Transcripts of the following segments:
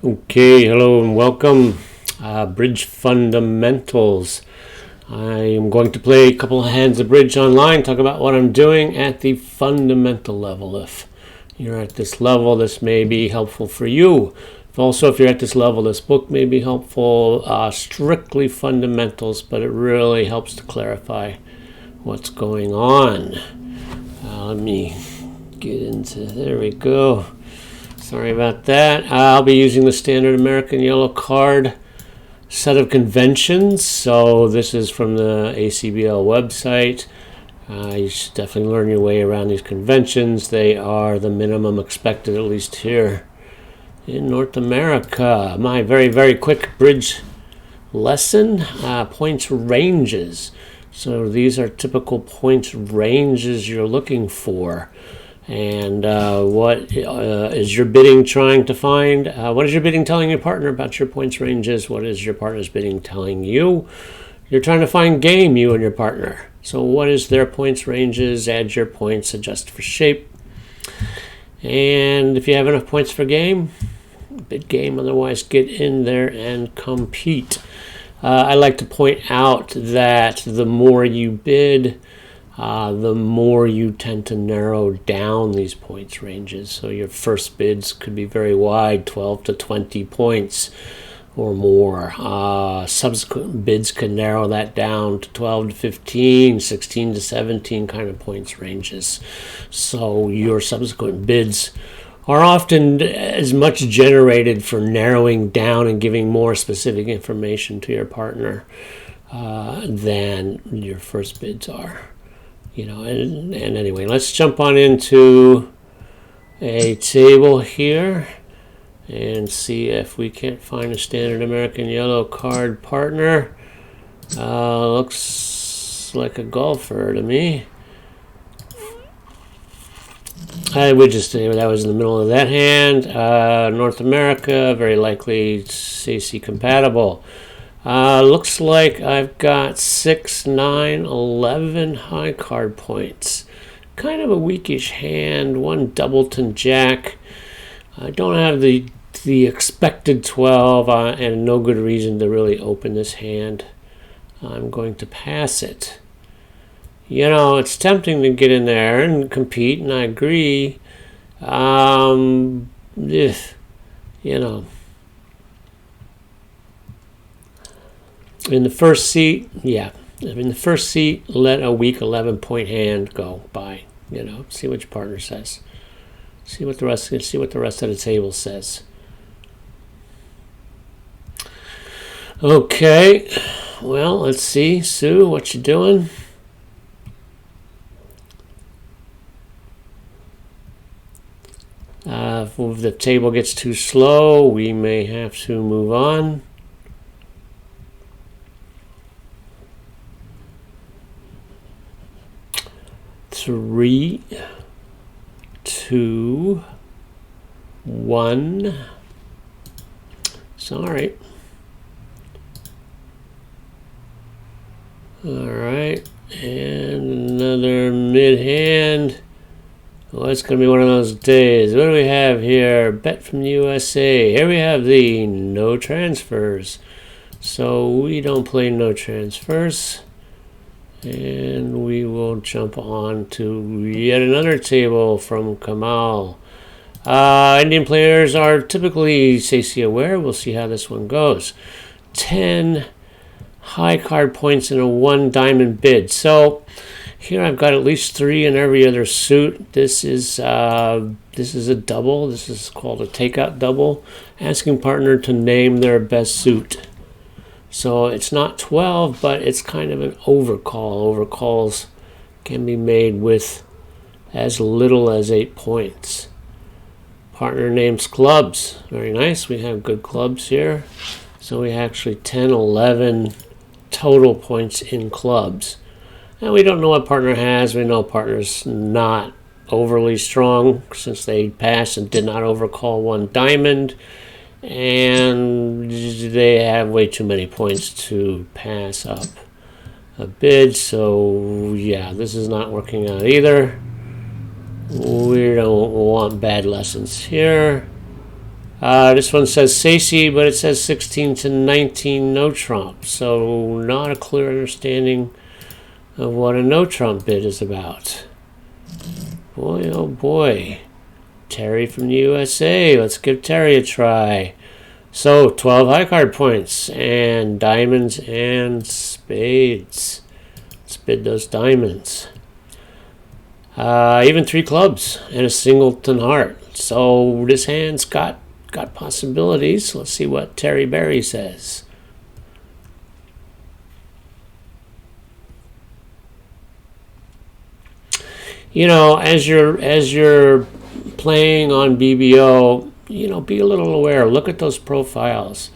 Okay, hello and welcome. Bridge Fundamentals. I am going to play a couple of hands of bridge online, talk about what I'm doing at the fundamental level. If you're at this level, this may be helpful for you. If you're at this level, this book may be helpful. Strictly fundamentals, but it really helps to clarify what's going on. Let me get into, there we go. Sorry about that. I'll be using the standard American yellow card set of conventions. So this is from the ACBL website. You should definitely learn your way around these conventions. They are the minimum expected, at least here in North America. My very, very quick bridge lesson, points ranges. So these are typical points ranges you're looking for. And what is your bidding trying to find? What is your bidding telling your partner about your points ranges? What is your partner's bidding telling you? You're trying to find game, you and your partner. So what is their points ranges? Add your points, adjust for shape. And if you have enough points for game, bid game. Otherwise, get in there and compete. I like to point out that the more you bid, the more you tend to narrow down these points ranges. So your first bids could be very wide, 12 to 20 points or more. Subsequent bids can narrow that down to 12 to 15, 16 to 17 kind of points ranges. So your subsequent bids are often as much generated for narrowing down and giving more specific information to your partner than your first bids are. And anyway, let's jump on into a table here and see if we can't find a standard American yellow card partner. Looks like a golfer to me. I would just say that was in the middle of that hand. North America, very likely CC compatible. Looks like I've got 6, 9, 11 high card points. Kind of a weakish hand, one Doubleton Jack. I don't have the expected 12 and no good reason to really open this hand. I'm going to pass it. It's tempting to get in there and compete, and I agree. In the first seat, let a weak 11-point hand go by. See what your partner says. See what the rest of the table says. Okay, well, let's see, Sue, what you doing? If the table gets too slow, we may have to move on. Three, 2, 1. Sorry. All right, and another mid hand. Well, it's going to be one of those days. What do we have here? Bet from the USA. Here we have the no transfers. So we don't play no transfers. And we will jump on to yet another table from Kamal. Indian players are typically CC aware. We'll see how this one goes. 10 high card points in a 1 diamond bid. So here I've got at least 3 in every other suit. This is a double. This is called a Takeout Double. Asking partner to name their best suit. So it's not 12, but it's kind of an overcall. Overcalls can be made with as little as 8 points. Partner names clubs. Very nice. We have good clubs here. So we have actually 10, 11 total points in clubs. And we don't know what partner has. We know partner's not overly strong since they passed and did not overcall 1 diamond. And they have way too many points to pass up a bid. So yeah, this is not working out either. We don't want bad lessons here. This one says Sacy, but it says 16 to 19 no trump. So not a clear understanding of what a no trump bid is about. Boy, oh boy. Terry from the USA. Let's give Terry a try. So 12 high card points and diamonds and spades. Let's bid those diamonds. Even 3 clubs and a singleton heart. So this hand's got possibilities. Let's see what Terry Berry says. You know, as you're playing on BBO, you know, be a little aware. Look at those profiles,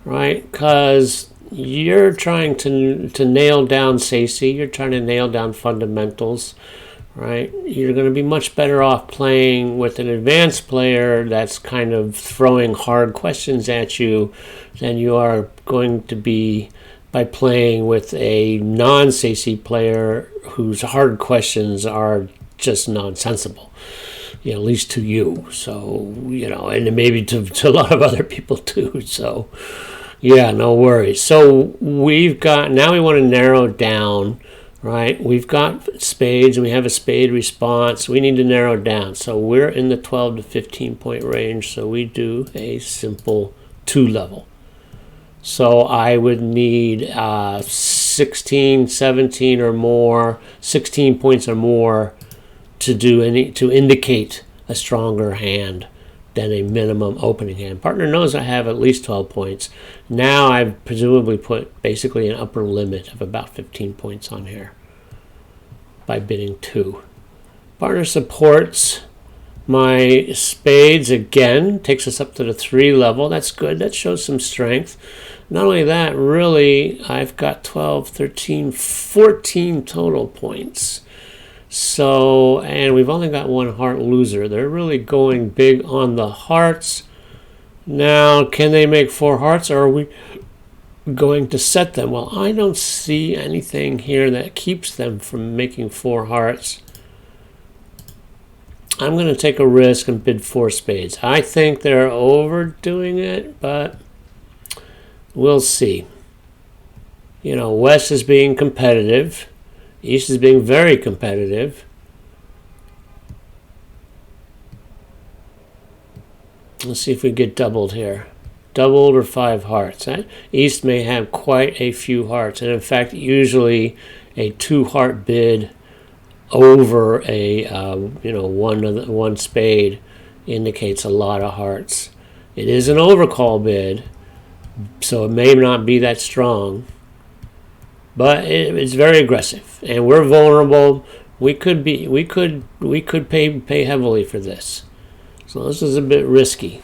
right? Because you're trying to nail down Sacy. You're trying to nail down fundamentals, right? You're going to be much better off playing with an advanced player that's kind of throwing hard questions at you than you are going to be by playing with a non-Sacy player whose hard questions are just nonsensical. You know, at least to you. So, you know, and maybe to a lot of other people too. So, yeah, no worries. So we've got, now we want to narrow down, right? We've got spades and we have a spade response. We need to narrow down. So we're in the 12 to 15 point range. So we do a simple 2 level. So I would need 16, 17 or more, 16 points or more to indicate a stronger hand than a minimum opening hand. Partner knows I have at least 12 points. Now I've presumably put basically an upper limit of about 15 points on here by bidding 2. Partner supports my spades again, takes us up to the 3 level. That's good. That shows some strength. Not only that, really, I've got 12, 13, 14 total points. So, and we've only got 1 heart loser. They're really going big on the hearts. Now, can they make 4 hearts, or are we going to set them? Well, I don't see anything here that keeps them from making 4 hearts. I'm going to take a risk and bid 4 spades. I think they're overdoing it, but we'll see. You know, West is being competitive. East is being very competitive. Let's see if we get doubled here. Doubled or 5 hearts. East may have quite a few hearts. And in fact, usually a 2 heart bid over a one spade indicates a lot of hearts. It is an overcall bid, so it may not be that strong. But it's very aggressive, and we're vulnerable. We could pay heavily for this. So this is a bit risky.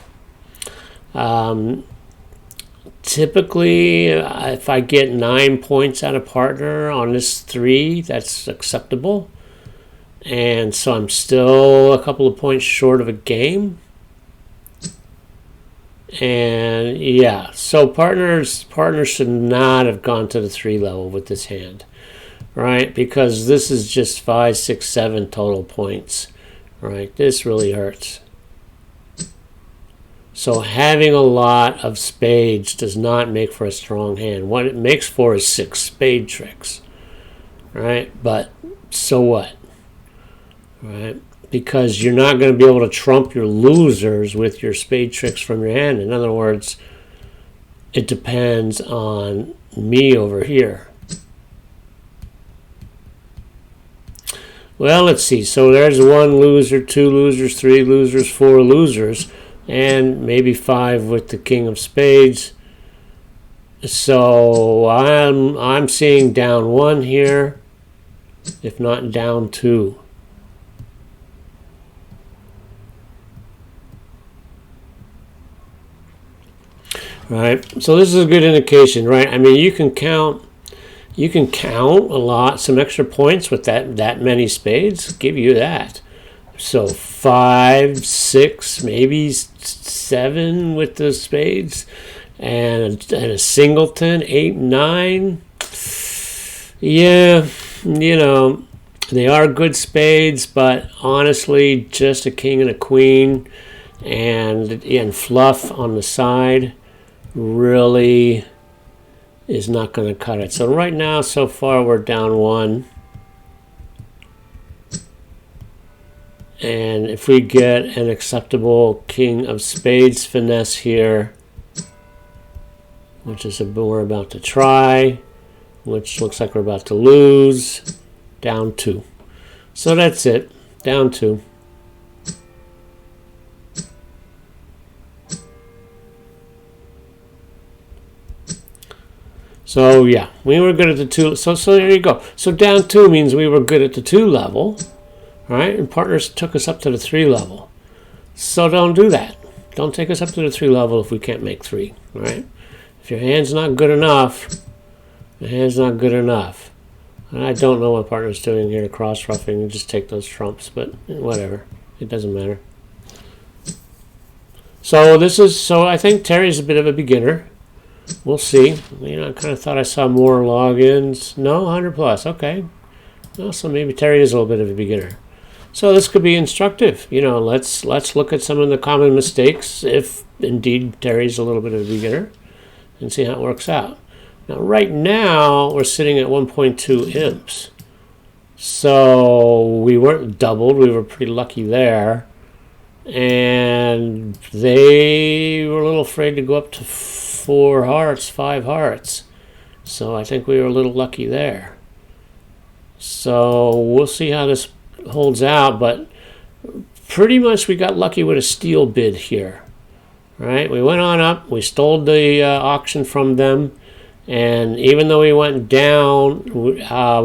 Typically, if I get 9 points out of partner on this 3, that's acceptable. And so I'm still a couple of points short of a game. And yeah, so partners should not have gone to the 3 level with this hand, right? Because this is just 5, 6, 7 total points, right? This really hurts. So having a lot of spades does not make for a strong hand. What it makes for is 6 spade tricks, right? But so what, right? Because you're not going to be able to trump your losers with your spade tricks from your hand. In other words, it depends on me over here. Well, let's see. So there's 1 loser, 2 losers, 3 losers, 4 losers, and maybe 5 with the king of spades. So I'm seeing down 1 here, if not down 2. Right, so this is a good indication, right? I mean, you can count a lot, some extra points with that many spades. Give you that. So 5, 6, maybe 7 with the spades, and a singleton, 8, 9. Yeah, you know, they are good spades, but honestly, just a king and a queen. and fluff on the side really is not going to cut it. So right now, so far, we're down 1. And if we get an acceptable king of spades finesse here, which is what we're about to try, which looks like we're about to lose, down 2. So that's it, down 2. So yeah, we were good at the 2. So there you go. So down 2 means we were good at the 2 level, right? And partners took us up to the 3 level. So don't do that. Don't take us up to the 3 level if we can't make 3, right? If your hand's not good enough, the hand's not good enough. And I don't know what partner's doing here, cross-ruffing, and just take those trumps, but whatever. It doesn't matter. So I think Terry's a bit of a beginner. We'll see. I kind of thought I saw more logins. No, 100 plus. Okay. Well, so maybe Terry is a little bit of a beginner. So this could be instructive. Let's look at some of the common mistakes, if indeed Terry's a little bit of a beginner, and see how it works out. Now, right now, we're sitting at 1.2 imps. So we weren't doubled. We were pretty lucky there. And they were a little afraid to go up to 4 hearts, 5 hearts. So I think we were a little lucky there. So we'll see how this holds out, but pretty much we got lucky with a steal bid here. Right? We went on up, we stole the auction from them, and even though we went down, we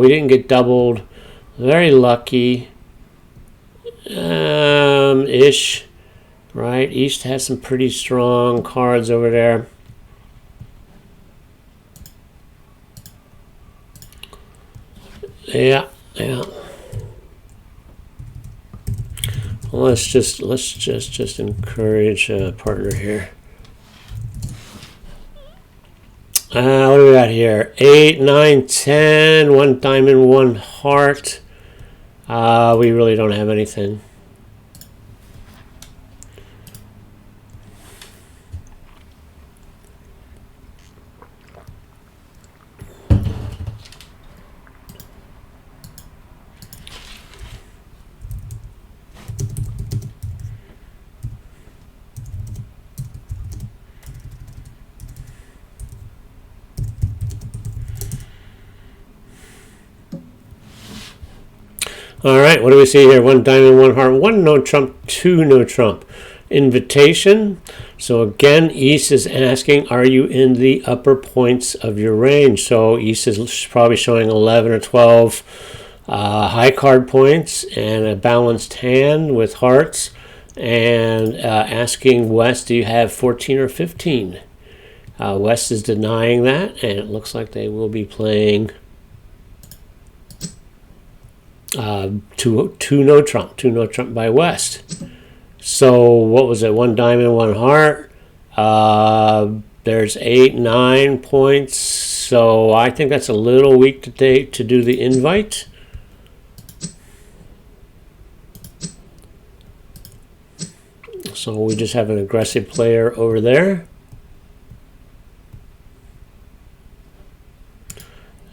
didn't get doubled. Very lucky. Ish. Right? East has some pretty strong cards over there. Yeah. Well, let's just encourage a partner here. What do we got here? 8, 9, 10, 1 diamond, 1 heart. We really don't have anything. All right, what do we see here? 1 diamond, 1 heart, 1 no trump, 2 no trump. Invitation. So again, East is asking, are you in the upper points of your range? So East is probably showing 11 or 12 high card points and a balanced hand with hearts, and asking West, do you have 14 or 15? West is denying that, and it looks like they will be playing two no trump by West. So what was it? 1 diamond, 1 heart. There's 8, 9 points. So I think that's a little weak to do the invite. So we just have an aggressive player over there.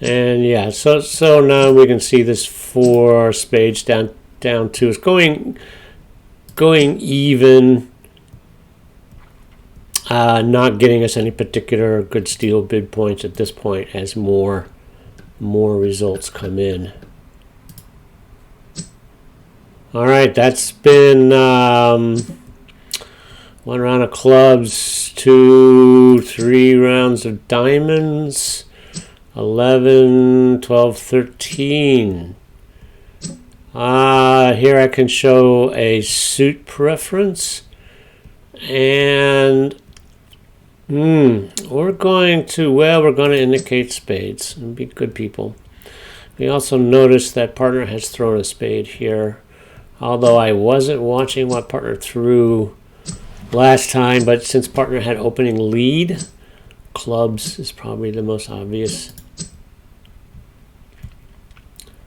And yeah, so now we can see this 4 spades down 2 is going even, not getting us any particular good steal bid points at this point as more results come in. All right, that's been 1 round of clubs, 2, 3 rounds of diamonds. 11, 12, 13. Here I can show a suit preference. And we're going to indicate spades and be good people. We also notice that partner has thrown a spade here. Although I wasn't watching what partner threw last time, but since partner had opening lead, clubs is probably the most obvious.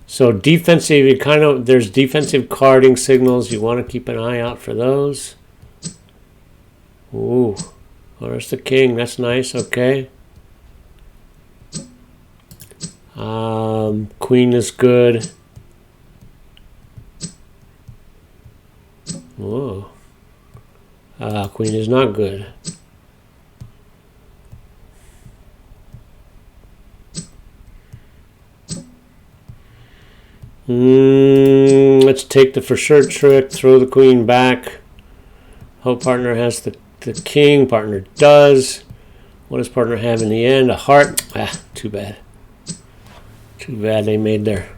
So defensive, there's defensive carding signals. You want to keep an eye out for those. Ooh. Oh, there's the king. That's nice. Okay. Queen is good. Whoa. Queen is not good. Let's take the for sure trick, throw the queen back. Hope partner has the king. Partner does. What does partner have in the end? A heart. Too bad. Too bad they made their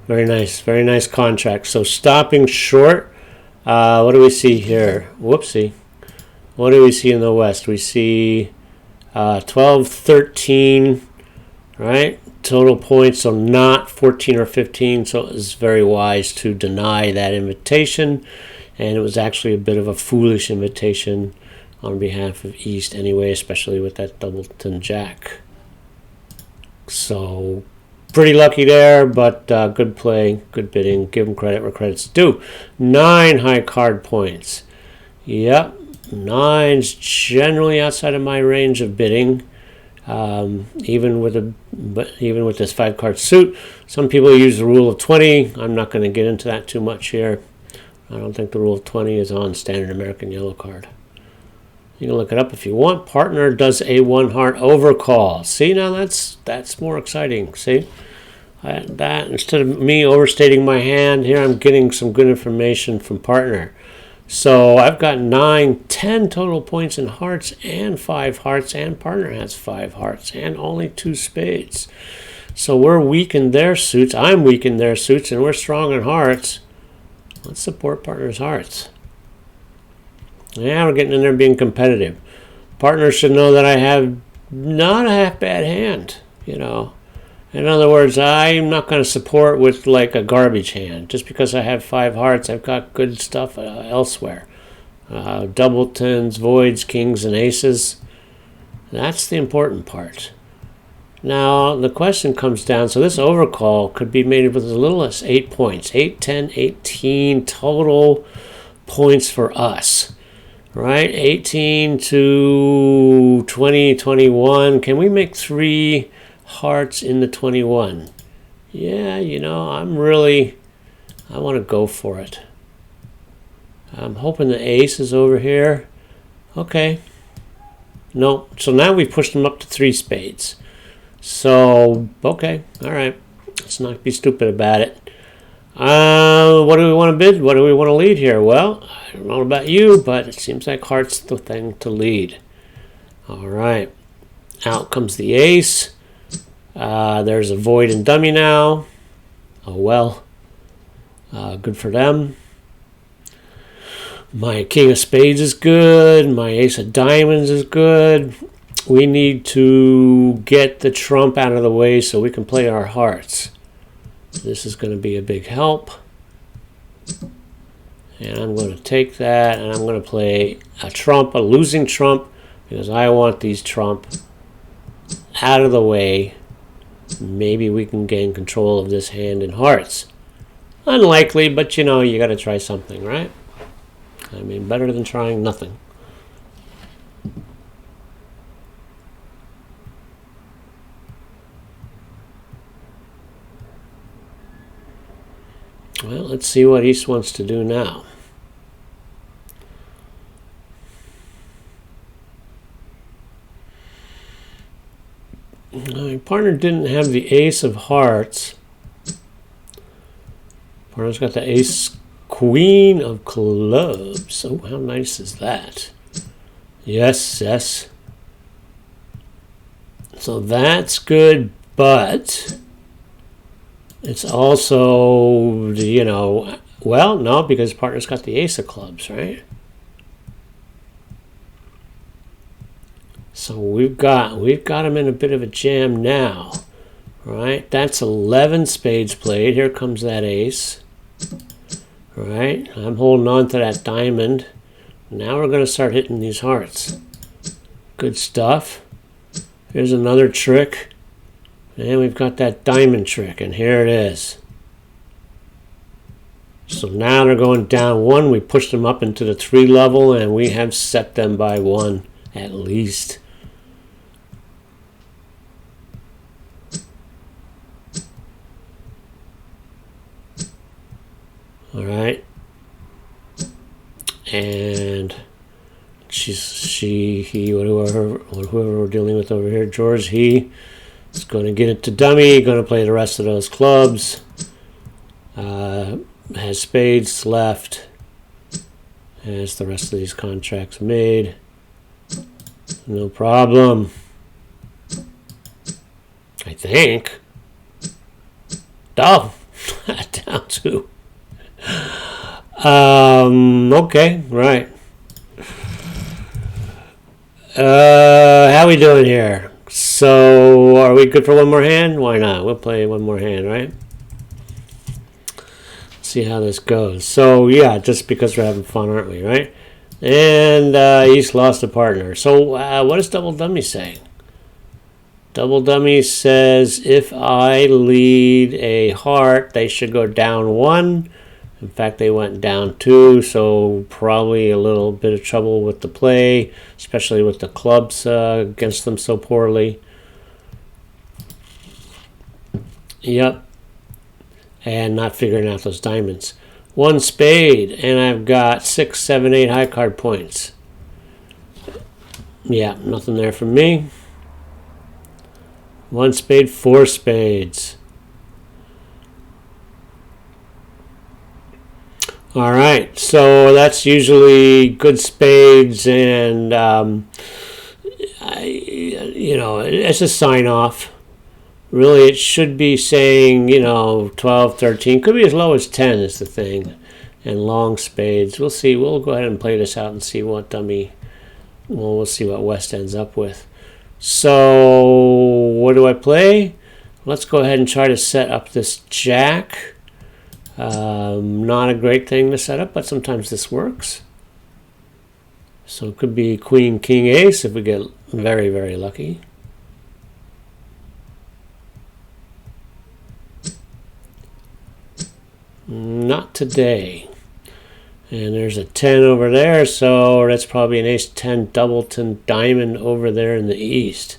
very nice contract. So stopping short. What do we see here? Whoopsie. What do we see in the West? We see 12, 13, right? Total points, so not 14 or 15. So it was very wise to deny that invitation. And it was actually a bit of a foolish invitation on behalf of East anyway, especially with that doubleton jack. So pretty lucky there, but good play, good bidding. Give them credit where credit's due. 9 high card points. Yep, 9's generally outside of my range of bidding. Even with this 5 card suit, some people use the rule of 20. I'm not going to get into that too much here. I don't think the rule of 20 is on standard American yellow card. You can look it up if you want. Partner does a 1 heart overcall. See, now that's more exciting. See, that instead of me overstating my hand here, I'm getting some good information from partner. So I've got 9, 10 total points in hearts and 5 hearts, and partner has 5 hearts and only 2 spades. So we're weak in their suits. I'm weak in their suits, and we're strong in hearts. Let's support partner's hearts. Yeah, we're getting in there being competitive. Partner should know that I have not a half bad hand, you know. In other words, I'm not going to support with like a garbage hand. Just because I have 5 hearts, I've got good stuff elsewhere. Doubletons, voids, kings, and aces. That's the important part. Now, the question comes down, so this overcall could be made with as little as 8 points. 8, 10, 18 total points for us. Right? 18 to 20, 21. Can we make 3 hearts in the 21? Yeah, you know, I want to go for it. I'm hoping the ace is over here. Okay. No. So now we've pushed them up to 3 spades. So, okay. All right. Let's not be stupid about it. What do we want to bid? What do we want to lead here? Well, I don't know about you, but it seems like heart's the thing to lead. All right. Out comes the ace. There's a void and dummy now. Oh, well. Good for them. My king of spades is good. My ace of diamonds is good. We need to get the trump out of the way so we can play our hearts. This is going to be a big help. And I'm going to take that and I'm going to play a trump, a losing trump, because I want these trump out of the way. Maybe we can gain control of this hand in hearts. Unlikely, but you know, you got to try something, right? I mean, better than trying nothing. Well, let's see what East wants to do now. My partner didn't have the ace of hearts. Partner's got the ace queen of clubs. Oh, how nice is that? Yes, yes. So that's good, but it's also, you know, well, no, because partner's got the ace of clubs, right? So we've got him in a bit of a jam now, right? That's 11 spades played. Here comes that ace, right? I'm holding on to that diamond. Now we're going to start hitting these hearts. Good stuff. Here's another trick. And we've got that diamond trick, and here it is. So now they're going down 1. We pushed them up into the 3 level, and we have set them by 1 at least. All right. And he, whoever we're dealing with over here, George, he is going to get it to dummy, going to play the rest of those clubs. Has spades left. Has the rest of these contracts made. No problem. I think. Oh, down 2. Okay, right. How we doing here? So, are we good for one more hand? Why not? We'll play one more hand, right? See how this goes. So, yeah, just because we're having fun, aren't we, right? And East lost a partner. So, what does Double Dummy say? Double Dummy says, if I lead a heart, they should go down 1. In fact, they went down 2, so probably a little bit of trouble with the play, especially with the clubs against them so poorly. Yep. And not figuring out those diamonds. 1 spade, and I've got 6, 7, 8 high card points. Yeah, nothing there for me. 1 spade, 4 spades. All right, so that's usually good spades, and it's a sign off. Really, it should be saying 12, 13, could be as low as 10 is the thing, and long spades. We'll see. We'll go ahead and play this out and see what dummy. Well, we'll see what West ends up with. So, what do I play? Let's go ahead and try to set up this jack. Not a great thing to set up, but sometimes this works. So it could be Queen, King, Ace if we get very, very lucky. Not today. And there's a 10 over there, so that's probably an Ace 10 Doubleton diamond over there in the east.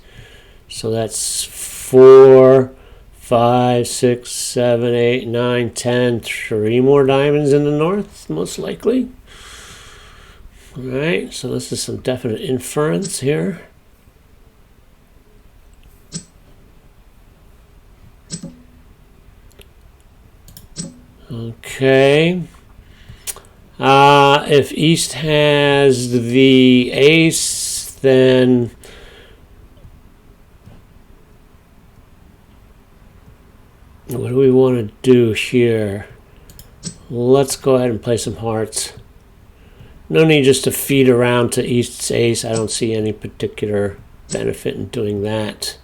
So that's 4, 5, 6, 7, 8, 9, 10. 3 more diamonds in the north, most likely. All right, so this is some definite inference here. Okay. If East has the ace, then what do we want to do here? Let's go ahead and play some hearts. No need just to feed around to East's ace. I don't see any particular benefit in doing that.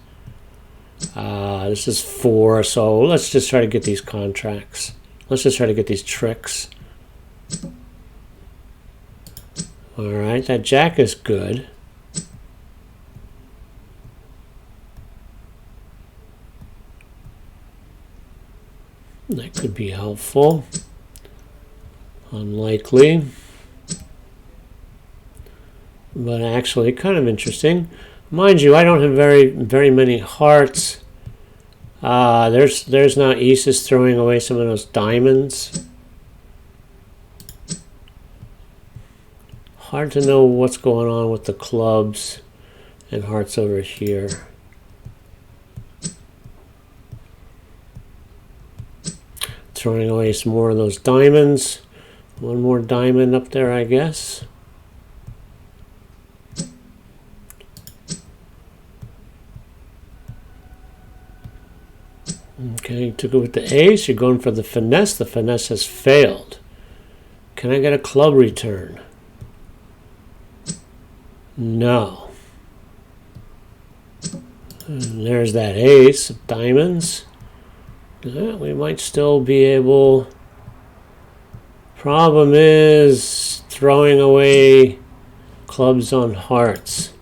This is 4, so let's just try to get these contracts. Let's just try to get these tricks. All right, that jack is good. That could be helpful. Unlikely. But actually kind of interesting. Mind you, I don't have very many hearts. There's now East is throwing away some of those diamonds. Hard to know what's going on with the clubs and hearts over here. Throwing away some more of those diamonds. 1 more diamond up there, I guess. Okay, you took it with the ace. You're going for the finesse. The finesse has failed. Can I get a club return? No. And there's that ace of diamonds. Yeah, we might still be able. Problem is throwing away clubs on hearts.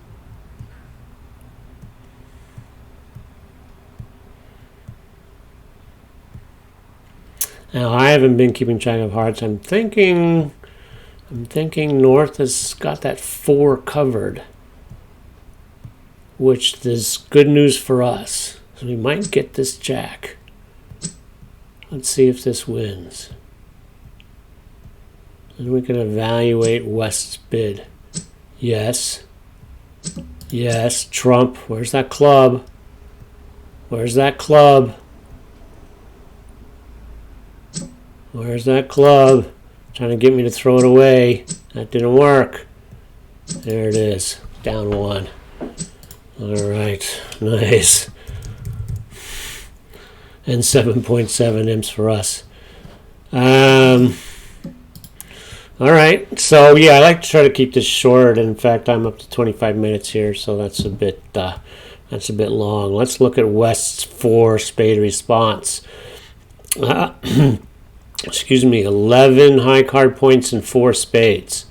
Now, I haven't been keeping track of hearts. I'm thinking North has got that 4 covered, which is good news for us. So we might get this jack. Let's see if this wins. And we can evaluate West's bid. Yes. Yes. Trump. Where's that club? Where's that club? Where's that club? Trying to get me to throw it away. That didn't work. There it is. Down 1. All right. Nice. And 7.7 imps for us. All right. So, yeah, I like to try to keep this short. In fact, I'm up to 25 minutes here, so that's a bit long. Let's look at West's 4 spade response. Excuse me, 11 high card points and 4 spades.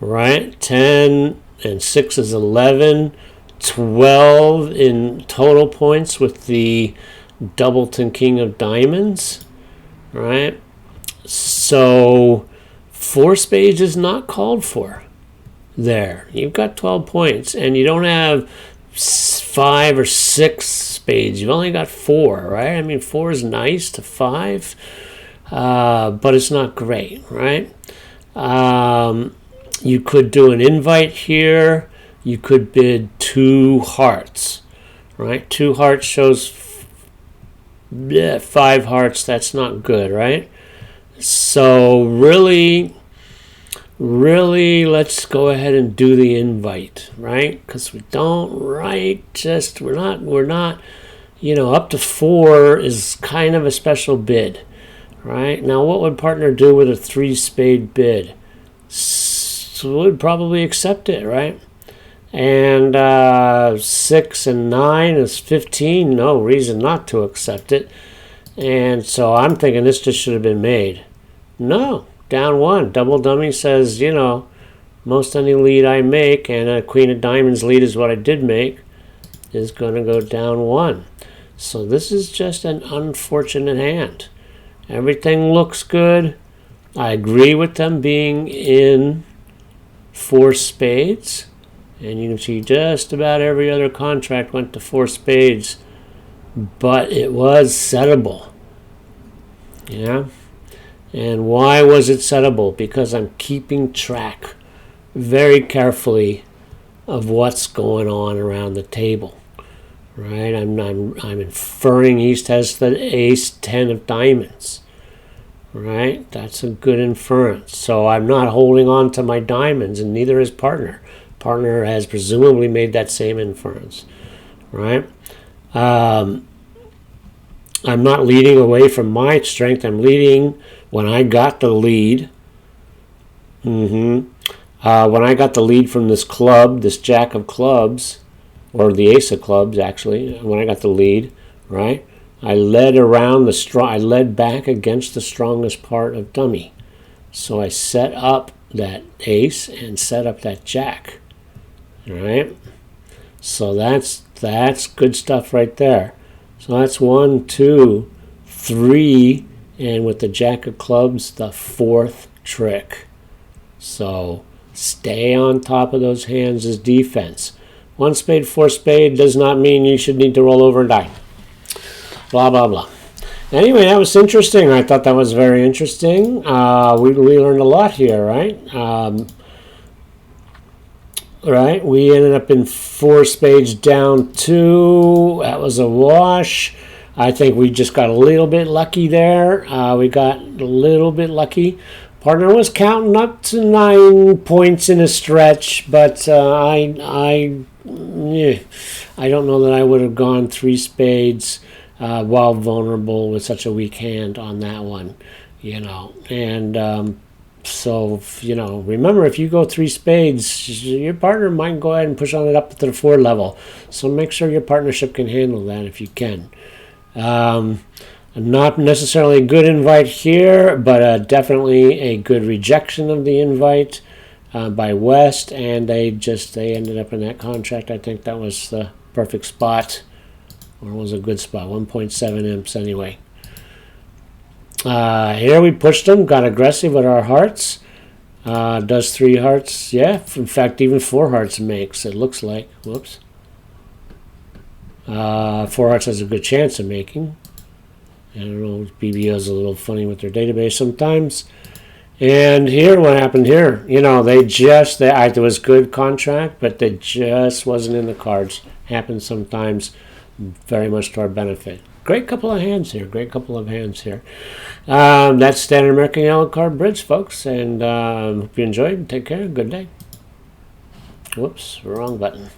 Right? 10 and 6 is 11. 12 in total points with the Doubleton King of Diamonds. Right? So 4 spades is not called for there. You've got 12 points and you don't have 5 or 6 spades. You've only got 4, right? I mean, 4 is nice to 5. But it's not great, right? You could do an invite here. You could bid 2 hearts, right? 2 hearts shows 5 hearts. That's not good, right? So really, let's go ahead and do the invite, right? Because we don't, right? We're not, up to 4 is kind of a special bid. Right? Now, what would partner do with a 3 spade bid? So would probably accept it, right? And 6 and 9 is 15. No reason not to accept it. And so I'm thinking this just should have been made. No, down 1. Double dummy says, most any lead I make, and a Queen of Diamonds lead is what I did make, is going to go down 1. So this is just an unfortunate hand. Everything looks good. I agree with them being in 4 spades. And you can see just about every other contract went to 4 spades. But it was settable. Yeah? And why was it settable? Because I'm keeping track very carefully of what's going on around the table. Right, I'm inferring East has the ace 10 of diamonds. Right, that's a good inference. So I'm not holding on to my diamonds, and neither is partner. Partner has presumably made that same inference. Right, I'm not leading away from my strength. I'm leading when I got the lead. When I got the lead from this club, this Jack of Clubs. Or the Ace of Clubs, actually, when I got the lead, right? I led I led back against the strongest part of dummy. So I set up that ace and set up that jack, all right? So that's good stuff right there. So that's 1, 2, 3, and with the Jack of Clubs, the 4th trick. So stay on top of those hands as defense. 1 spade, 4 spade does not mean you should need to roll over and die. Blah, blah, blah. Anyway, that was interesting. I thought that was very interesting. We learned a lot here, right? Right? We ended up in 4 spades down 2. That was a wash. I think we just got a little bit lucky there. We got a little bit lucky. Partner was counting up to 9 points in a stretch, but I don't know that I would have gone 3 spades while vulnerable with such a weak hand on that one, And so, remember, if you go 3 spades, your partner might go ahead and push on it up to the 4 level. So make sure your partnership can handle that if you can. Not necessarily a good invite here, but definitely a good rejection of the invite by West, and they ended up in that contract. I think that was the perfect spot, or was a good spot, 1.7 imps anyway. Here we pushed them, got aggressive with our hearts. Does 3 hearts. Yeah, in fact, even 4 hearts makes, it looks like. Whoops. 4 hearts has a good chance of making. I don't know, BBO's a little funny with their database sometimes. And here, what happened here? You know, it was good contract, but they just wasn't in the cards. Happens sometimes, very much to our benefit. Great couple of hands here. That's Standard American Yellow Card Bridge, folks. And hope you enjoyed. Take care. Good day. Whoops, wrong button.